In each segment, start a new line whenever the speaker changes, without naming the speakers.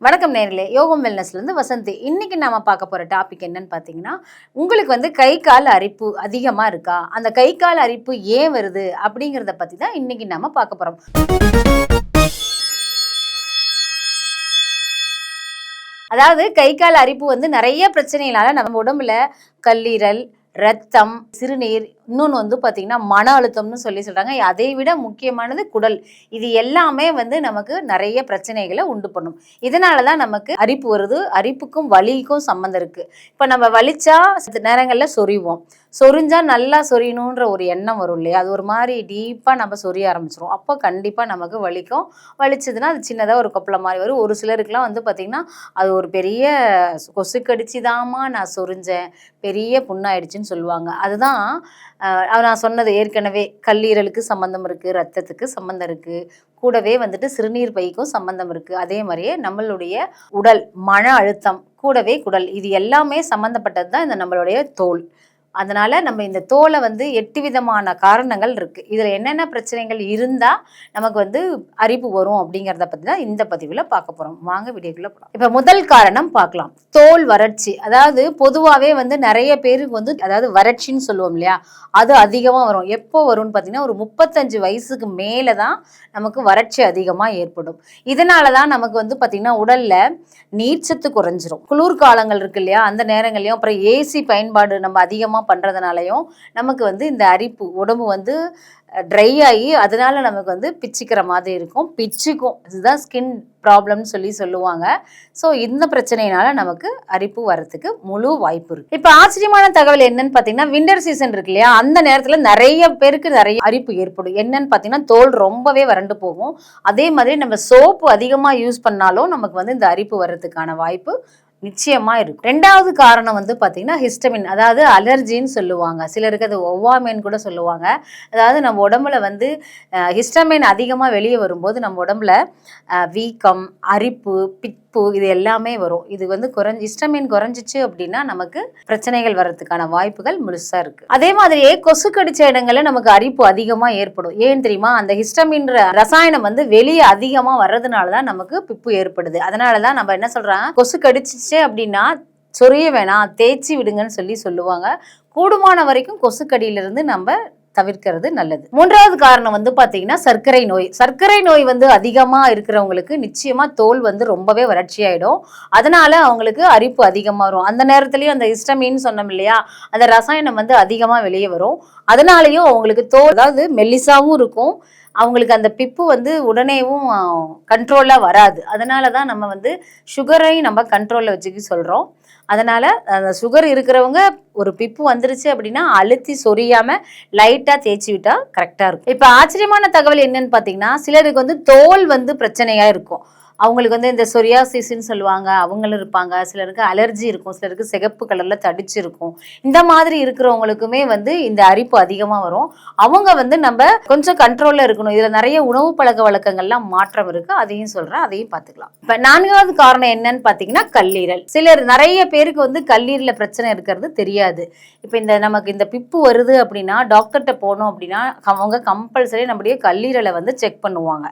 வணக்கம் நேர்களே, யோகம் வெல்னஸ்லேருந்து வசந்தி. இன்னைக்கு நாம பார்க்க போகிற டாபிக் என்னன்னு பார்த்தீங்கன்னா, உங்களுக்கு வந்து கை கால் அரிப்பு அதிகமாக இருக்கா? அந்த கை கால் அரிப்பு ஏன் வருது? அப்படிங்கிறத பற்றி தான் இன்னைக்கு நாம பார்க்க போகிறோம். அதாவது கை கால் அரிப்பு வந்து நிறைய பிரச்சனைகளால நம்ம உடம்புல கல்லீரல், ரத்தம், சிறுநீர், இன்னொன்று வந்து பார்த்தீங்கன்னா மன அழுத்தம்னு சொல்கிறாங்க. அதை விட முக்கியமானது குடல். இது எல்லாமே வந்து நமக்கு நிறைய பிரச்சனைகளை உண்டு பண்ணும். இதனால தான் நமக்கு அரிப்பு வருது. அரிப்புக்கும் வலிக்கும் சம்மந்தம் இருக்குது. இப்போ நம்ம வலிச்சா சில நேரங்களில் சொறிவோம். சொரிஞ்சா நல்லா சொரியணுன்ற ஒரு எண்ணம் வரும் இல்லையா? அது ஒரு மாதிரி டீப்பாக நம்ம சொரிய ஆரம்பிச்சிரும். அப்போ கண்டிப்பாக நமக்கு வலிக்கும். வலிச்சதுன்னா அது சின்னதாக ஒரு கொப்பளம் மாதிரி வரும். ஒரு சிலருக்குலாம் வந்து பார்த்திங்கன்னா அது ஒரு பெரிய கொசு கடிச்சுதாம்மா நான் சொரிஞ்சேன், பெரிய புண்ணாயிடுச்சுன்னு சொல்லுவாங்க. அதுதான் நான் சொன்னது ஏற்கனவே. கல்லீரலுக்கு சம்மந்தம் இருக்குது, ரத்தத்துக்கு சம்மந்தம் இருக்குது, கூடவே வந்துட்டு சிறுநீர் பைக்கும் சம்மந்தம் இருக்குது. அதே மாதிரியே நம்மளுடைய உடல், மன அழுத்தம், கூடவே குடல், இது எல்லாமே சம்மந்தப்பட்டது தான் இந்த நம்மளுடைய தோல். அதனால் நம்ம இந்த தோலை வந்து 8 விதமான காரணங்கள் இருக்குது. இதில் என்னென்ன பிரச்சனைகள் இருந்தால் நமக்கு வந்து அரிப்பு வரும் அப்படிங்கிறத பற்றி தான் இந்த பதிவில் பார்க்க போகிறோம். வாங்க வீடியோக்குள்ளே போகலாம். இப்போ முதல் காரணம் பார்க்கலாம், தோல் வறட்சி. அதாவது பொதுவாகவே வந்து நிறைய பேருக்கு வந்து அதாவது வறட்சின்னு சொல்லுவோம் இல்லையா, அது அதிகமாக வரும். எப்போ வரும்னு பார்த்தீங்கன்னா ஒரு 35 வயசுக்கு மேலே தான் நமக்கு வறட்சி அதிகமாக ஏற்படும். இதனால தான் நமக்கு வந்து பார்த்திங்கன்னா உடலில் நீர்ச்சத்து குறைஞ்சிரும். குளிர்காலங்கள் இருக்கு இல்லையா, அந்த நேரங்கள்லையும் அப்புறம் ஏசி பயன்பாடு நம்ம அதிகமாக பண்ணுறதுனாலையும் நமக்கு வந்து இந்த அரிப்பு உடம்பு வந்து ட்ரை ஆகி அதனால நமக்கு வந்து பிச்சுக்கிற மாதிரி இருக்கும், பிச்சுக்கும். இதுதான் ஸ்கின் ப்ராப்ளம்னு சொல்லுவாங்க. ஸோ இந்த பிரச்சனையினால நமக்கு அரிப்பு வரத்துக்கு முழு வாய்ப்பு இருக்கு. இப்போ ஆச்சரியமான தகவல் என்னன்னு பார்த்தீங்கன்னா, விண்டர் சீசன் இருக்கு இல்லையா, அந்த நேரத்தில் நிறைய பேருக்கு நிறைய அரிப்பு ஏற்படும். என்னன்னு பார்த்தீங்கன்னா தோல் ரொம்பவே வறண்டு போகும். அதே மாதிரி நம்ம சோப்பு அதிகமாக யூஸ் பண்ணாலும் நமக்கு வந்து இந்த அரிப்பு வர்றதுக்கான வாய்ப்பு நிச்சயமா இருக்கும். ரெண்டாவது காரணம் வந்து பார்த்தீங்கன்னா ஹிஸ்டமின், அதாவது அலர்ஜின்னு சொல்லுவாங்க. சிலருக்கு அது ஒவ்வாமைன்னு கூட சொல்லுவாங்க. அதாவது நம்ம உடம்புல வந்து ஹிஸ்டமின் அதிகமாக வெளியே வரும்போது நம்ம உடம்புல வீக்கம், அரிப்பு, பிப்பு, இது எல்லாமே வரும். இது வந்து ஹிஸ்டமின் குறைஞ்சிச்சு அப்படின்னா நமக்கு பிரச்சனைகள் வர்றதுக்கான வாய்ப்புகள் முழுசா இருக்கு. அதே மாதிரியே கொசு கடிச்ச இடங்கள்ல நமக்கு அரிப்பு அதிகமாக ஏற்படும். ஏன் தெரியுமா? அந்த ஹிஸ்டமின் ரசாயனம் வந்து வெளியே அதிகமாக வர்றதுனால தான் நமக்கு பிப்பு ஏற்படுது. அதனால தான் நம்ம என்ன சொல்றாங்க, கொசு கடிச்சு அப்படின்னா சொரிய வேணாம், தேய்ச்சி விடுங்கன்னு சொல்லுவாங்க. கூடுமான வரைக்கும் கொசுக்கடியிலிருந்து நம்ம தவிர்க்கிறது நல்லது. மூன்றாவது காரணம் வந்து பாத்தீங்கன்னா சர்க்கரை நோய். சர்க்கரை நோய் வந்து அதிகமா இருக்கிறவங்களுக்கு நிச்சயமா தோல் வந்து ரொம்பவே வறட்சியாயிடும். அதனால அவங்களுக்கு அரிப்பு அதிகமா வரும். அந்த நேரத்திலயும் அந்த ஹிஸ்டமின் சொன்னோம் இல்லையா, அந்த ரசாயனம் வந்து அதிகமா வெளியே வரும். அதனாலயும் அவங்களுக்கு தோல் அதாவது மெல்லிசாவும் இருக்கும். அவங்களுக்கு அந்த பிப்பு வந்து உடனேவும் கண்ட்ரோலாக வராது. அதனால தான் நம்ம வந்து சுகரையும் நம்ம கண்ட்ரோலில் வச்சுக்க சொல்கிறோம். அதனால் அந்த சுகர் இருக்கிறவங்க ஒரு பிப்பு வந்துருச்சு அப்படின்னா அழுத்தி சொரியாமல் லைட்டாக தேய்ச்சி விட்டால் கரெக்டாக இருக்கும். இப்போ ஆச்சரியமான தகவல் என்னன்னு பார்த்தீங்கன்னா, சிலருக்கு வந்து தோல் வந்து பிரச்சனையாக இருக்கும். அவங்களுக்கு வந்து இந்த சொரியாசிஸ்ன்னு சொல்லுவாங்க, அவங்களும் இருப்பாங்க. சிலருக்கு அலர்ஜி இருக்கும், சிலருக்கு சிகப்பு கலரில் தடிச்சு இருக்கும். இந்த மாதிரி இருக்கிறவங்களுக்குமே வந்து இந்த அரிப்பு அதிகமாக வரும். அவங்க வந்து நம்ம கொஞ்சம் கண்ட்ரோலில் இருக்கணும். இதில் நிறைய உணவு பழக்க வழக்கங்கள்லாம் மாற்றம் இருக்குது, அதையும் சொல்கிறேன், அதையும் பார்த்துக்கலாம். இப்போ நான்காவது காரணம் என்னன்னு பார்த்தீங்கன்னா கல்லீரல். நிறைய பேருக்கு வந்து கல்லீரலில் பிரச்சனை இருக்கிறது தெரியாது. இப்போ நமக்கு இந்த பிப்பு வருது அப்படின்னா டாக்டர்கிட்ட போனோம் அப்படின்னா அவங்க கம்பல்சரி நம்முடைய கல்லீரலை வந்து செக் பண்ணுவாங்க.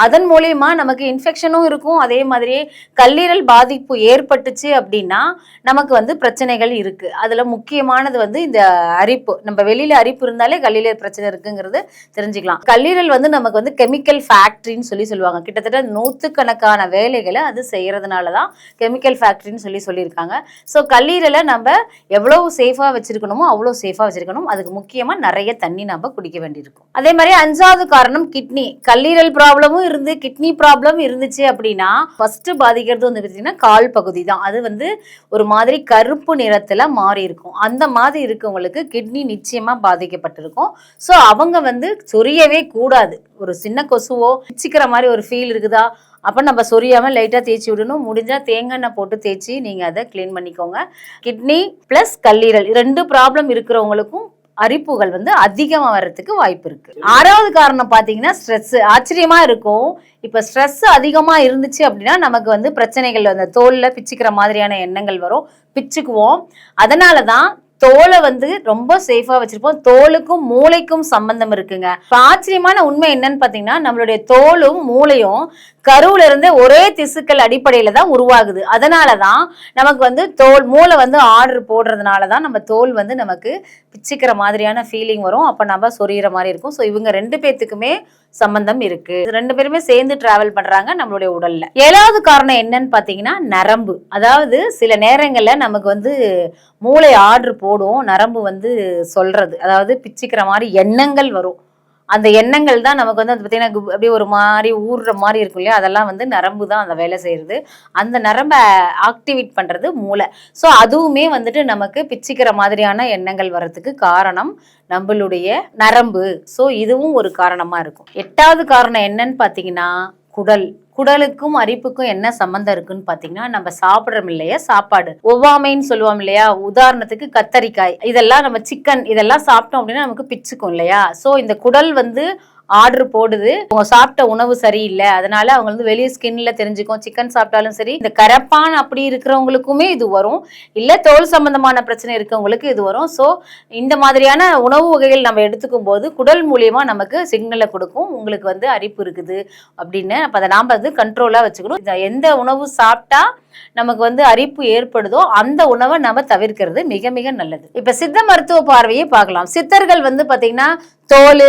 அதன் மூலயமா நமக்கு இன்ஃபெக்ஷனும் இருக்கும். அதே மாதிரியே கல்லீரல் பாதிப்பு ஏற்பட்டுச்சு அப்படின்னா நமக்கு வந்து பிரச்சனைகள் இருக்கு. அதுல முக்கியமானது வந்து இந்த அரிப்பு. நம்ம வெளியில அரிப்பு இருந்தாலே கல்லீரல் பிரச்சனை இருக்குங்கிறது தெரிஞ்சுக்கலாம். கல்லீரல் வந்து நமக்கு வந்து கெமிக்கல் ஃபேக்டரின்னு சொல்லுவாங்க. கிட்டத்தட்ட 100கணக்கான வேலைகளை அது செய்யறதுனாலதான் கெமிக்கல் ஃபேக்டரின்னு சொல்லியிருக்காங்க. ஸோ கல்லீரலை நம்ம எவ்வளவு சேஃபா வச்சிருக்கணுமோ அவ்வளவு சேஃபா வச்சிருக்கணும். அதுக்கு முக்கியமா நிறைய தண்ணி நம்ம குடிக்க வேண்டியிருக்கும். அதே மாதிரி 5வது காரணம் கிட்னி. கல்லீரல் ப்ராப்ளமும் இருந்து கிட்னி ப்ராப்ளம் இருந்துச்சு அப்படின்னா ஃபர்ஸ்ட் பாதிக்கிறது வந்து பார்த்தீங்கன்னா கால் பகுதி தான். அது வந்து ஒரு மாதிரி கருப்பு நிறத்துல மாறி இருக்கும். அந்த மாதிரி இருக்கவங்களுக்கு கிட்னி நிச்சயமா பாதிக்கப்பட்டிருக்கும். ஸோ அவங்க வந்து சொரியவே கூடாது. ஒரு சின்ன கொசுவோ பிச்சுக்கிற மாதிரி ஒரு ஃபீல் இருக்குதா, அப்போ நம்ம சொரியாமல் லைட்டாக தேய்ச்சி விடணும். முடிஞ்சால் தேங்காய் எண்ணெய் போட்டு தேய்ச்சி நீங்கள் அதை கிளீன் பண்ணிக்கோங்க. கிட்னி ப்ளஸ் கல்லீரல் 2 ப்ராப்ளம் இருக்கிறவங்களுக்கும் அரிப்புகள் வந்து அதிகமாக வர்றதுக்கு வாய்ப்பு இருக்கு. 6வது காரணம் பார்த்தீங்கன்னா ஸ்ட்ரெஸ். ஆச்சரியமா இருக்கும். இப்போ ஸ்ட்ரெஸ் அதிகமாக இருந்துச்சு அப்படின்னா நமக்கு வந்து பிரச்சனைகள் அந்த தோலில் பிச்சுக்கிற மாதிரியான எண்ணங்கள் வரும், பிச்சுக்குவோம். அதனால தான் தோலை வந்து ரொம்ப சேஃபா வச்சிருப்போம். தோலுக்கும் மூளைக்கும் சம்பந்தம் இருக்குங்க. ஆச்சரியமான உண்மை என்னன்னு பாத்தீங்கன்னா, நம்மளுடைய தோலும் மூளையும் கருவுல இருந்து ஒரே திசுக்கள் அடிப்படையில தான் உருவாகுது. அதனாலதான் நமக்கு வந்து மூளை வந்து ஆர்டர் போடுறதுனாலதான் நம்ம தோல் வந்து நமக்கு பிச்சுக்கிற மாதிரியான ஃபீலிங் வரும். அப்ப நம்ம சொரியிற மாதிரி இருக்கும். ஸோ இவங்க 2 பேத்துக்குமே சம்பந்தம் இருக்கு. 2 பேருமே சேர்ந்து டிராவல் பண்றாங்க நம்மளுடைய உடல்ல. 7வது காரணம் என்னன்னு பாத்தீங்கன்னா நரம்பு. அதாவது சில நேரங்கள்ல நமக்கு வந்து மூளை ஆர்டர் போடும், நரம்பு வந்து சொல்றது, அதாவது பிச்சுக்கிற மாதிரி எண்ணங்கள் வரும். அந்த எண்ணங்கள் தான் நமக்கு வந்து அது பார்த்தீங்கன்னா அப்படியே ஒரு மாதிரி ஊறுற மாதிரி இருக்கும் இல்லையா, அதெல்லாம் வந்து நரம்பு தான் அந்த வேலை செய்யறது. அந்த நரம்பை ஆக்டிவேட் பண்றது மூளை. ஸோ அதுவுமே வந்துட்டு நமக்கு பிச்சுக்கிற மாதிரியான எண்ணங்கள் வர்றதுக்கு காரணம் நம்மளுடைய நரம்பு. ஸோ இதுவும் ஒரு காரணமா இருக்கும். 8வது காரணம் என்னன்னு பார்த்தீங்கன்னா குடல். குடலுக்கும் அரிப்புக்கும் என்ன சம்பந்தம் இருக்குன்னு பாத்தீங்கன்னா, நம்ம சாப்பிடுறோம் இல்லையா சாப்பாடு, ஒவ்வாமைன்னு சொல்லுவோம் இல்லையா, உதாரணத்துக்கு கத்தரிக்காய், இதெல்லாம் நம்ம சிக்கன் இதெல்லாம் சாப்பிட்டோம் அப்படின்னா நமக்கு பிச்சுக்கும் இல்லையா. சோ இந்த குடல் வந்து ஆர்டர் போடுது, அவங்க சாப்பிட்ட உணவு சரியில்லை, அதனால அவங்க வந்து வெளியே ஸ்கின்ல தெரிஞ்சுக்கும். சிக்கன் சாப்பிட்டாலும் சரி, இந்த கரப்பான் அப்படி இருக்கிறவங்களுக்குமே இது வரும், இல்ல தோல் சம்பந்தமான பிரச்சனை இருக்கவங்களுக்கு இது வரும். சோ இந்த மாதிரியான உணவு வகைகள் நம்ம எடுத்துக்கும் போது குடல் மூலியமா நமக்கு சிக்னலை கொடுக்கும், உங்களுக்கு வந்து அரிப்பு இருக்குது அப்படின்னு. அப்ப அதை நாம வந்து கண்ட்ரோலா வச்சுக்கணும். எந்த உணவு சாப்பிட்டா நமக்கு வந்து அரிப்பு ஏற்படுதோ அந்த உணவை நம்ம தவிர்க்கிறது மிக மிக நல்லது. இப்ப சித்த மருத்துவ பார்வையை பார்க்கலாம். சித்தர்கள் வந்து பாத்தீங்கன்னா தோல்,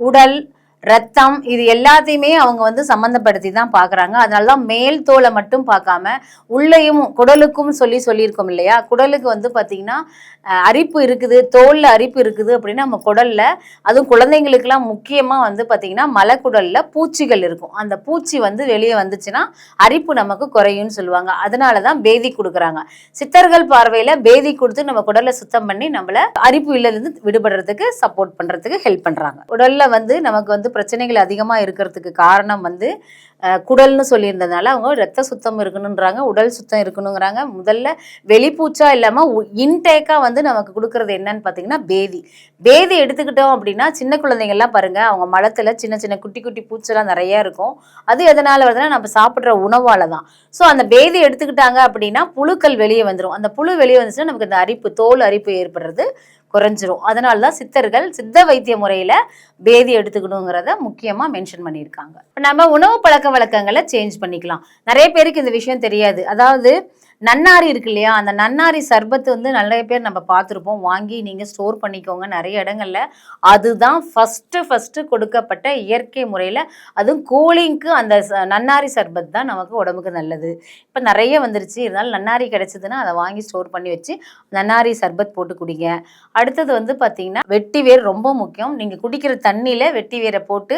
உடல், ரத்தம் இது எல்லாத்தையுமே அவங்க வந்து சம்பந்தப்படுத்தி தான் பாக்குறாங்க. அதனாலதான் மேல் தோலை மட்டும் பார்க்காம உள்ளேயும் குடலுக்கும் சொல்லியிருக்கோம் இல்லையா. குடலுக்கு வந்து பாத்தீங்கன்னா அரிப்பு இருக்குது, தோல்ல அரிப்பு இருக்குது அப்படின்னா நம்ம குடல்ல, அதுவும் குழந்தைங்களுக்கு எல்லாம் முக்கியமா வந்து பாத்தீங்கன்னா மலக்குடல்ல பூச்சிகள் இருக்கும். அந்த பூச்சி வந்து வெளியே வந்துச்சுன்னா அரிப்பு நமக்கு குறையும்னு சொல்லுவாங்க. அதனாலதான் பேதி கொடுக்குறாங்க. சித்தர்கள் பார்வையில பேதி கொடுத்து நம்ம குடலை சுத்தம் பண்ணி நம்மள அரிப்பு இருந்து விடுபடுறதுக்கு சப்போர்ட் பண்றதுக்கு ஹெல்ப் பண்றாங்க. உடல்ல வந்து நமக்கு வந்து பிரச்சனைகள் அதிகமா இருக்கிறதுக்கு காரணம் வந்து குடல்னு சொல்லியிருந்ததுனால அவங்க ரத்த சுத்தம் இருக்கணுன்றாங்க, உடல் சுத்தம் இருக்கணுங்கிறாங்க. முதல்ல வெளிப்பூச்சா இல்லாம இன்டேக்கா வந்து நமக்கு கொடுக்கறது என்னன்னு பாத்தீங்கன்னா பேதி எடுத்துக்கிட்டோம் அப்படின்னா சின்ன குழந்தைங்கள்லாம் பாருங்க, அவங்க மலத்துல சின்ன சின்ன குட்டி குட்டி பூச்செல்லாம் நிறைய இருக்கும். அது எதனால வருதுன்னா நம்ம சாப்பிடுற உணவால தான். ஸோ அந்த பேதி எடுத்துக்கிட்டாங்க அப்படின்னா புழுக்கள் வெளியே வந்துடும். அந்த புழு வெளியே வந்துச்சுன்னா நமக்கு இந்த அரிப்பு, தோல் அரிப்பு ஏற்படுறது குறைஞ்சிரும். அதனாலதான் சித்தர்கள் சித்த வைத்திய முறையில பேதி எடுத்துக்கணுங்கிறத முக்கியமா மென்ஷன் பண்ணியிருக்காங்க. நம்ம உணவு பழக்க வழக்கங்களை சேஞ்ச் பண்ணிக்கலாம். நிறைய பேருக்கு இந்த விஷயம் தெரியாது. அதாவது நன்னாரி இருக்கு இல்லையா, அந்த நன்னாரி சர்பத்து வந்து நிறைய பேர் நம்ம பார்த்துருப்போம். வாங்கி நீங்க ஸ்டோர் பண்ணிக்கோங்க நிறைய இடங்கள்ல. அதுதான் ஃபர்ஸ்ட் கொடுக்கப்பட்ட இயற்கை முறையில, அதுவும் கூலிங்க்கு அந்த நன்னாரி சர்பத் தான் நமக்கு உடம்புக்கு நல்லது. இப்ப நிறைய வந்துருச்சு, இருந்தாலும் நன்னாரி கிடைச்சதுன்னா அதை வாங்கி ஸ்டோர் பண்ணி வச்சு நன்னாரி சர்பத் போட்டு குடிங்க. அடுத்தது வந்து பாத்தீங்கன்னா வெட்டி வேர் ரொம்ப முக்கியம். நீங்க குடிக்கிற தண்ணியில வெட்டி வேரை போட்டு,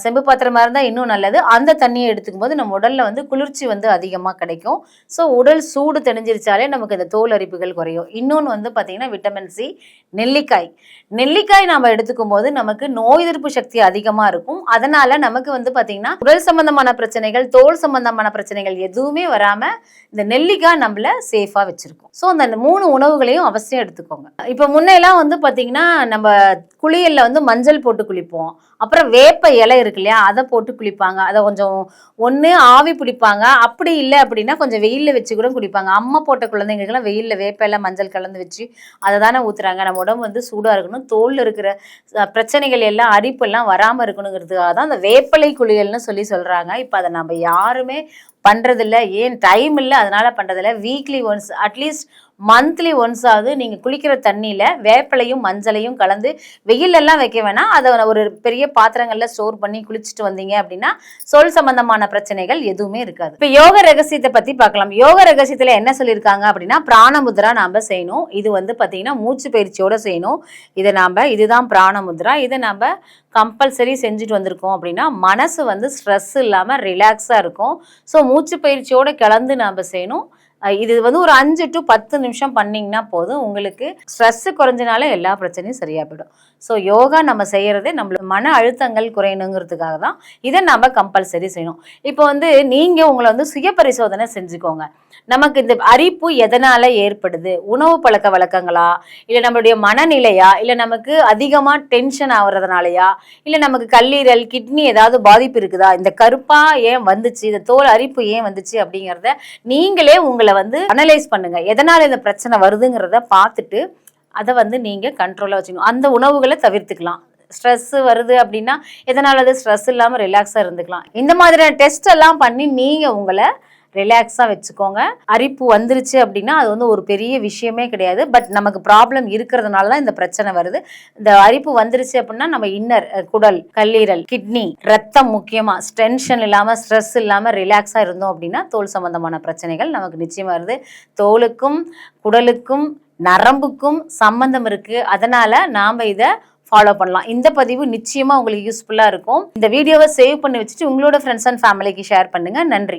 செம்பு பாத்திரமா இருந்தா இன்னும் நல்லது, அந்த தண்ணியை எடுத்துக்கும் போது நம்ம உடல்ல வந்து குளிர்ச்சி வந்து அதிகமா கிடைக்கும். ஸோ உடல் சூடு தெளிஞ்சிருச்சாலே நமக்கு இந்த தோல் அரிப்புகள் குறையும். இன்னொன்று வந்து பார்த்தீங்கன்னா விட்டமின் சி. நெல்லிக்காய் நம்ம எடுத்துக்கும் போது நமக்கு நோய் எதிர்ப்பு சக்தி அதிகமாக இருக்கும். அதனால நமக்கு வந்து பார்த்தீங்கன்னா உடல் சம்பந்தமான பிரச்சனைகள், தோல் சம்பந்தமான பிரச்சனைகள் எதுவுமே வராம இந்த நெல்லிக்காய் நம்மள சேஃபா வச்சிருக்கும். ஸோ அந்த 3 உணவுகளையும் அவசியம் எடுத்துக்கோங்க. இப்போ முன்னெல்லாம் வந்து பார்த்தீங்கன்னா நம்ம குளியல்ல வந்து மஞ்சள் போட்டு குளிப்போம். அப்புறம் வேப்ப இலை இருக்கு இல்லையா, அதை போட்டு குளிப்பாங்க. அதை கொஞ்சம் ஒன்று ஆவி பிடிப்பாங்க, அப்படி இல்லை அப்படின்னா கொஞ்சம் வெயிலில் வச்சு கூட குடிப்பாங்க. அம்மா போட்ட குழந்தைங்களுக்கெல்லாம் வெயிலில் வேப்ப இலை மஞ்சள் கலந்து வச்சு அதை தானே ஊற்றுறாங்க. நம்ம உடம்பு வந்து சூடாக இருக்கணும், தோலில் இருக்கிற பிரச்சனைகள் எல்லாம் அரிப்பெல்லாம் வராமல் இருக்கணுங்கிறதுக்காக தான் அந்த வேப்பலை குளியல்னு சொல்கிறாங்க. இப்போ அதை நம்ம யாருமே பண்ணுறதில்ல. ஏன் டைம் இல்லை அதனால பண்ணுறதில்ல. Weekly once, at least monthly once ஆகுது நீங்கள் குளிக்கிற தண்ணியில் வேப்பலையும் மஞ்சளையும் கலந்து, வெயிலெல்லாம் வைக்க வேணாம், அதை ஒரு பெரிய பாத்திரங்களில் ஸ்டோர் பண்ணி குளிச்சுட்டு வந்தீங்க அப்படின்னா சொல் சம்பந்தமான பிரச்சனைகள் எதுவுமே இருக்காது. இப்போ யோக ரகசியத்தை பற்றி பார்க்கலாம். யோக ரகசியத்தில் என்ன சொல்லியிருக்காங்க அப்படின்னா பிராணமுத்ரா நாம் செய்யணும். இது வந்து பார்த்தீங்கன்னா மூச்சு பயிற்சியோடு செய்யணும். இதுதான் பிராணமுத்ரா. இதை நம்ம கம்பல்சரி செஞ்சுட்டு வந்திருக்கோம் அப்படின்னா மனசு வந்து ஸ்ட்ரெஸ் இல்லாமல் ரிலாக்ஸாக இருக்கும். ஸோ மூச்சு பயிற்சியோடு கலந்து நாம் செய்யணும். இது வந்து ஒரு 5 to 10 நிமிஷம் பண்ணிங்கன்னா போதும், உங்களுக்கு ஸ்ட்ரெஸ் குறைஞ்சனால எல்லா பிரச்சனையும் சரியா போயிடும். ஸோ யோகா நம்ம செய்யறதே நம்மளுக்கு மன அழுத்தங்கள் குறையணுங்கிறதுக்காக தான். இதை நம்ம கம்பல்சரி செய்யணும். இப்போ வந்து நீங்க உங்களை வந்து சுய பரிசோதனை செஞ்சுக்கோங்க. நமக்கு இந்த அரிப்பு எதனால ஏற்படுது? உணவு பழக்க வழக்கங்களா, இல்லை நம்மளுடைய மனநிலையா, இல்லை நமக்கு அதிகமா டென்ஷன் ஆகுறதுனாலயா, இல்லை நமக்கு கல்லீரல் கிட்னி ஏதாவது பாதிப்பு இருக்குதா, இந்த கருப்பா ஏன் வந்துச்சு, இந்த தோல் அரிப்பு ஏன் வந்துச்சு அப்படிங்கிறத நீங்களே உங்களை வந்து அனலைஸ் பண்ணுங்க. எதனால இந்த பிரச்சனை வருதுங்கிறத பார்த்துட்டு அதை வந்து நீங்கள் கண்ட்ரோலாக வச்சுக்கணும். அந்த உணவுகளை தவிர்த்துக்கலாம். ஸ்ட்ரெஸ் வருது அப்படின்னா எதனால அது ஸ்ட்ரெஸ் இல்லாமல் ரிலாக்ஸாக இருந்துக்கலாம். இந்த மாதிரியான டெஸ்ட் எல்லாம் பண்ணி நீங்கள் உங்களை ரிலாக்ஸாக வச்சுக்கோங்க. அரிப்பு வந்துருச்சு அப்படின்னா அது வந்து ஒரு பெரிய விஷயமே கிடையாது. பட் நமக்கு ப்ராப்ளம் இருக்கிறதுனால தான் இந்த பிரச்சனை வருது. இந்த அரிப்பு வந்துருச்சு அப்படின்னா நம்ம இன்னர் குடல், கல்லீரல், கிட்னி, ரத்தம், முக்கியமாக டென்ஷன் இல்லாமல் ஸ்ட்ரெஸ் இல்லாமல் ரிலாக்ஸாக இருந்தோம் அப்படின்னா தோல் சம்பந்தமான பிரச்சனைகள் நமக்கு நிச்சயமாக வருது. தோலுக்கும் குடலுக்கும் நரம்புக்கும் சம்பந்தம் இருக்கு. அதனால நாம இதை ஃபாலோ பண்ணலாம். இந்த பதிவு நிச்சயமா உங்களுக்கு யூஸ்ஃபுல்லா இருக்கும். இந்த வீடியோவை சேவ் பண்ணி வச்சுட்டு உங்களோட ஃப்ரெண்ட்ஸ் அண்ட் ஃபேமிலிக்கு ஷேர் பண்ணுங்க. நன்றி.